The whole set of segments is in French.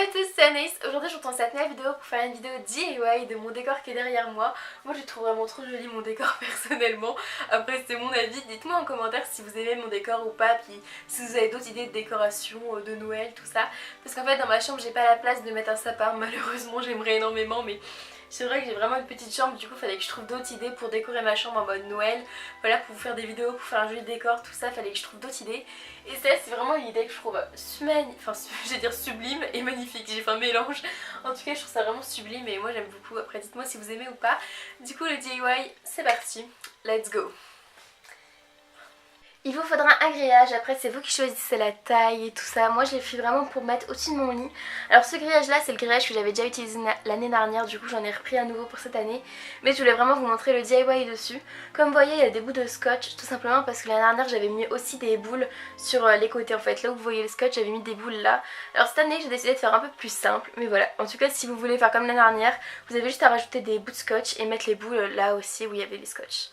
Salut à tous, c'est Anaïs. Aujourd'hui je retourne cette nouvelle vidéo pour faire une vidéo DIY de mon décor qui est derrière moi. Moi je trouve vraiment trop joli mon décor personnellement. Après c'est mon avis, dites-moi en commentaire si vous aimez mon décor ou pas, puis si vous avez d'autres idées de décoration, de Noël, tout ça. Parce qu'en fait dans ma chambre j'ai pas la place de mettre un sapin, malheureusement j'aimerais énormément mais c'est vrai que j'ai vraiment une petite chambre, du coup il fallait que je trouve d'autres idées pour décorer ma chambre en mode Noël. Voilà, pour vous faire des vidéos, pour faire un joli décor, tout ça, fallait que je trouve d'autres idées. Et ça c'est vraiment une idée que je trouve je vais dire sublime et magnifique, j'ai fait un mélange. En tout cas je trouve ça vraiment sublime et moi j'aime beaucoup, après dites-moi si vous aimez ou pas. Du coup le DIY c'est parti, let's go. Il vous faudra un grillage, après c'est vous qui choisissez la taille et tout ça. Moi je l'ai fait vraiment pour mettre au-dessus de mon lit. Alors ce grillage là c'est le grillage que j'avais déjà utilisé l'année dernière, du coup j'en ai repris à nouveau pour cette année. Mais je voulais vraiment vous montrer le DIY dessus. Comme vous voyez il y a des bouts de scotch, tout simplement parce que l'année dernière j'avais mis aussi des boules sur les côtés en fait. Là où vous voyez le scotch j'avais mis des boules là. Alors cette année j'ai décidé de faire un peu plus simple, mais voilà. En tout cas si vous voulez faire comme l'année dernière, vous avez juste à rajouter des bouts de scotch et mettre les boules là aussi où il y avait les scotch.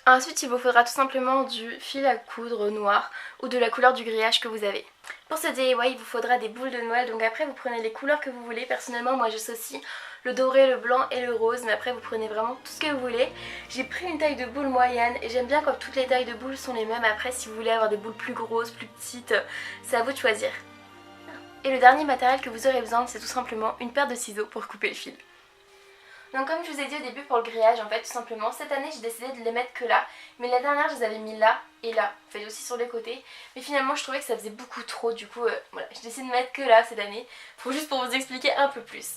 Ensuite il vous faudra tout simplement du fil à coudre noir ou de la couleur du grillage que vous avez. Pour ce DIY il vous faudra des boules de Noël, donc après vous prenez les couleurs que vous voulez. Personnellement moi j'associe le doré, le blanc et le rose, mais après vous prenez vraiment tout ce que vous voulez. J'ai pris une taille de boule moyenne et j'aime bien quand toutes les tailles de boules sont les mêmes. Après si vous voulez avoir des boules plus grosses, plus petites, c'est à vous de choisir. Et le dernier matériel que vous aurez besoin c'est tout simplement une paire de ciseaux pour couper le fil. Donc comme je vous ai dit au début pour le grillage en fait tout simplement, cette année j'ai décidé de les mettre que là. Mais la dernière je les avais mis là et là, en fait aussi sur les côtés. Mais finalement je trouvais que ça faisait beaucoup trop, du coup voilà, j'ai décidé de mettre que là cette année. Juste pour vous expliquer un peu plus.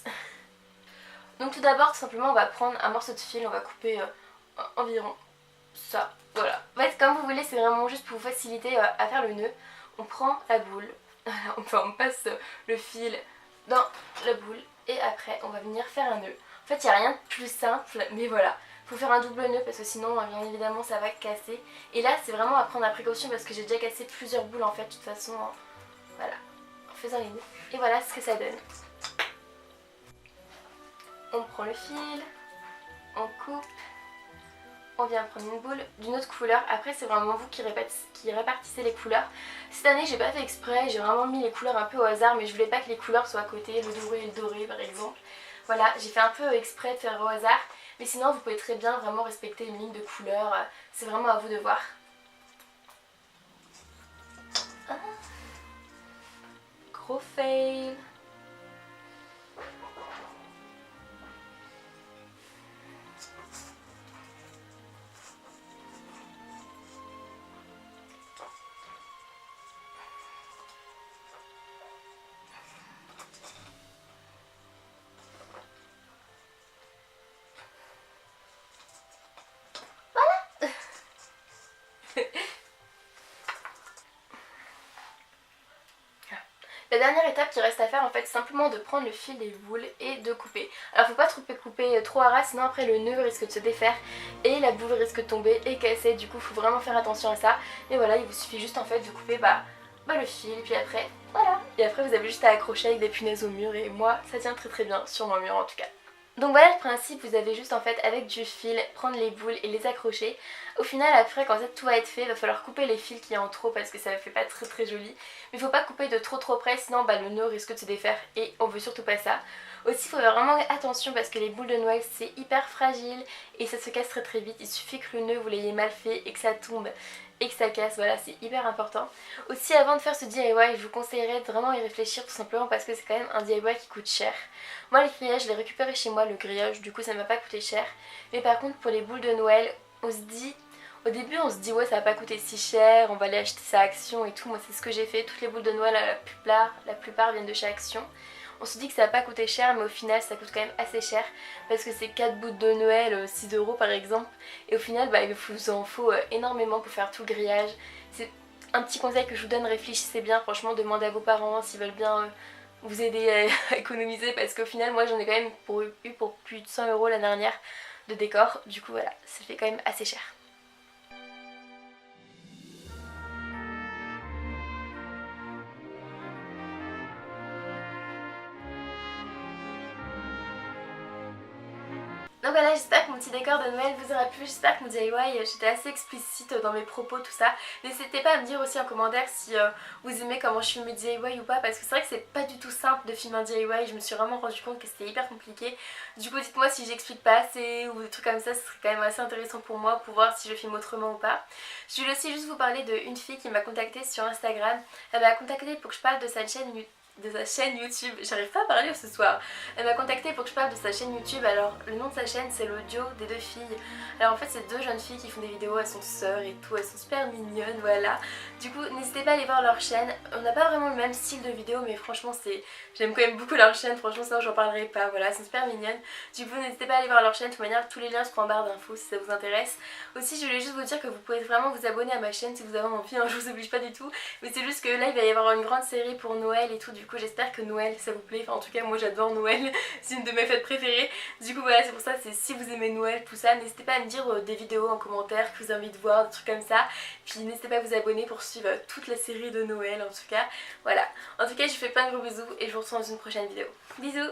Donc tout d'abord tout simplement on va prendre un morceau de fil, on va couper environ ça, voilà. En fait comme vous voulez c'est vraiment juste pour vous faciliter à faire le nœud. On prend la boule, enfin on passe le fil dans la boule et après on va venir faire un nœud. En fait il n'y a rien de plus simple mais voilà, il faut faire un double nœud parce que sinon bien évidemment ça va casser. Et là c'est vraiment à prendre à précaution parce que j'ai déjà cassé plusieurs boules en fait de toute façon, voilà, en faisant les nœuds. Et voilà ce que ça donne. On prend le fil, on coupe, on vient prendre une boule d'une autre couleur. Après c'est vraiment vous qui répartissez les couleurs. Cette année j'ai pas fait exprès, j'ai vraiment mis les couleurs un peu au hasard, mais je voulais pas que les couleurs soient à côté, le doré et le doré par exemple. Voilà, j'ai fait un peu exprès de faire au hasard, mais sinon vous pouvez très bien vraiment respecter une ligne de couleur, c'est vraiment à vous de voir. Ah. Gros fail. La dernière étape qui reste à faire en fait c'est simplement de prendre le fil des boules et de couper. Alors faut pas couper trop à ras sinon après le nœud risque de se défaire et la boule risque de tomber et casser, du coup faut vraiment faire attention à ça. Et voilà, il vous suffit juste en fait de couper le fil et puis après voilà. Et après vous avez juste à accrocher avec des punaises au mur et moi ça tient très bien sur mon mur en tout cas. Donc voilà le principe, vous avez juste en fait avec du fil prendre les boules et les accrocher. Au final après quand tout va être fait, il va falloir couper les fils qu'il y a en trop parce que ça ne fait pas très joli. Mais il faut pas couper de trop près sinon le nœud risque de se défaire et on veut surtout pas ça. Aussi il faut faire vraiment attention parce que les boules de Noël c'est hyper fragile et ça se casse très vite. Il suffit que le nœud vous l'ayez mal fait et que ça tombe et que ça casse, voilà c'est hyper important. Aussi avant de faire ce DIY je vous conseillerais de vraiment y réfléchir tout simplement parce que c'est quand même un DIY qui coûte cher. Moi les grillages je l'ai récupéré chez moi le grillage, du coup ça m'a pas coûté cher. Mais par contre pour les boules de Noël on se dit, au début on se dit ouais ça va pas coûter si cher, on va aller acheter ça à Action et tout. Moi c'est ce que j'ai fait, toutes les boules de Noël la plupart viennent de chez Action. On se dit que ça va pas coûter cher mais au final ça coûte quand même assez cher parce que c'est 4 boules de Noël, 6 € par exemple. Et au final il vous en faut énormément pour faire tout le grillage. C'est un petit conseil que je vous donne, réfléchissez bien, franchement demandez à vos parents s'ils veulent bien vous aider à économiser parce qu'au final moi j'en ai quand même eu pour plus de 100 € la dernière de décor. Du coup voilà, ça fait quand même assez cher. Donc voilà, j'espère que mon petit décor de Noël vous aura plu, j'espère que mon DIY, j'étais assez explicite dans mes propos, tout ça. N'hésitez pas à me dire aussi en commentaire si vous aimez comment je filme mes DIY ou pas, parce que c'est vrai que c'est pas du tout simple de filmer un DIY, je me suis vraiment rendu compte que c'était hyper compliqué. Du coup dites-moi si j'explique pas assez ou des trucs comme ça, ce serait quand même assez intéressant pour moi pour voir si je filme autrement ou pas. Je voulais aussi juste vous parler d'une fille qui m'a contactée sur Instagram. Elle m'a contactée pour que je parle de sa chaîne YouTube, j'arrive pas à parler ce soir. Elle m'a contactée pour que je parle de sa chaîne YouTube. Alors le nom de sa chaîne c'est le duo des deux filles. Alors en fait c'est deux jeunes filles qui font des vidéos, elles sont sœurs et tout, elles sont super mignonnes, voilà. Du coup n'hésitez pas à aller voir leur chaîne. On n'a pas vraiment le même style de vidéo mais franchement j'aime quand même beaucoup leur chaîne, franchement sinon j'en parlerai pas, voilà, elles sont super mignonnes. Du coup n'hésitez pas à aller voir leur chaîne, de toute manière tous les liens seront en barre d'infos si ça vous intéresse. Aussi je voulais juste vous dire que vous pouvez vraiment vous abonner à ma chaîne si vous avez envie, hein, je vous oblige pas du tout. Mais c'est juste que là il va y avoir une grande série pour Noël et tout, du coup j'espère que Noël ça vous plaît, enfin en tout cas moi j'adore Noël, c'est une de mes fêtes préférées. Du coup voilà, c'est pour ça, c'est si vous aimez Noël, tout ça, n'hésitez pas à me dire des vidéos en commentaire que vous avez envie de voir, des trucs comme ça. Puis n'hésitez pas à vous abonner pour suivre toute la série de Noël en tout cas. Voilà, en tout cas je vous fais plein de gros bisous et je vous retrouve dans une prochaine vidéo. Bisous.